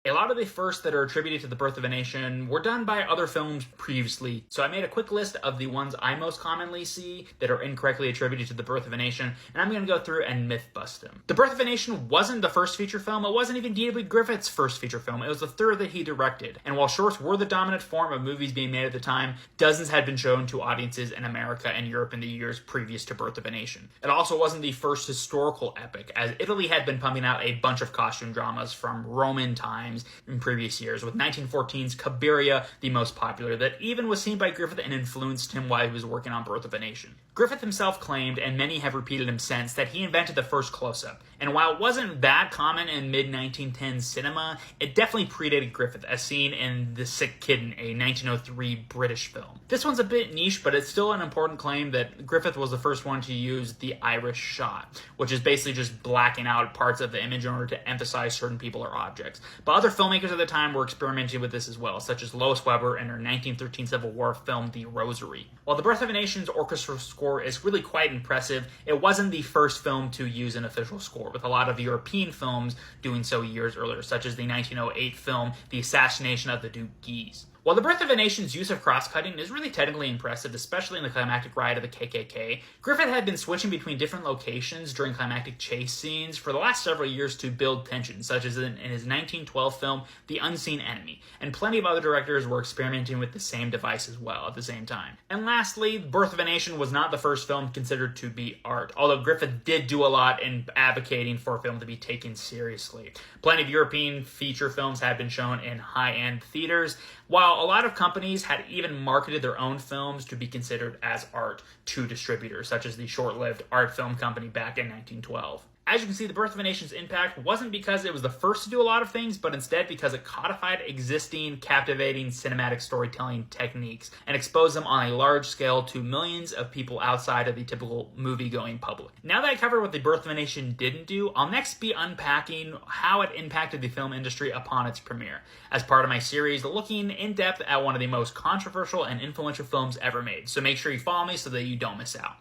A lot of the firsts that are attributed to the birth of a nation were done by other films previously, so I made a quick list of the ones I most commonly see that are incorrectly attributed to the birth of a nation, and I'm going to go through and myth bust them. The Birth of a Nation wasn't the first feature film, it wasn't even D.W. Griffith's first feature film, it was the third that he directed, and while shorts were the dominant form of movies being made at the time, dozens had been shown to audiences in America and Europe in the years previous to Birth of a Nation. It also wasn't the first historical epic, as Italy had been pumping out a bunch of costume dramas from Roman times in previous years, with 1914's Cabiria the most popular, that even was seen by Griffith and influenced him while he was working on Birth of a Nation. Griffith himself claimed, and many have repeated him since, that he invented the first close-up, and while it wasn't that common in mid-1910s cinema, it definitely predated Griffith, as seen in The Sick Kitten, a 1903 British film. This one's a bit niche, but it's still an important claim that Griffith was the first one to use the Irish shot, which is basically just blacking out parts of the image in order to emphasize certain people or objects. But other filmmakers at the time were experimenting with this as well, such as Lois Weber in her 1913 Civil War film The Rosary. While The Birth of a Nation's orchestral score is really quite impressive, it wasn't the first film to use an official score, with a lot of European films doing so years earlier, such as the 1908 film The Assassination of the Duke Guise. While The Birth of a Nation's use of cross-cutting is really technically impressive, especially in the climactic ride of the KKK, Griffith had been switching between different locations during climactic chase scenes for the last several years to build tension, such as in his 1912 film The Unseen Enemy, and plenty of other directors were experimenting with the same device as well at the same time. And lastly, Birth of a Nation was not the first film considered to be art, although Griffith did do a lot in advocating for a film to be taken seriously. Plenty of European feature films have been shown in high-end theaters, while a lot of companies had even marketed their own films to be considered as art to distributors, such as the short-lived Art Film Company back in 1912. As you can see, The Birth of a Nation's impact wasn't because it was the first to do a lot of things, but instead because it codified existing, captivating cinematic storytelling techniques and exposed them on a large scale to millions of people outside of the typical movie-going public. Now that I covered what The Birth of a Nation didn't do, I'll next be unpacking how it impacted the film industry upon its premiere, as part of my series looking in depth at one of the most controversial and influential films ever made. So make sure you follow me so that you don't miss out.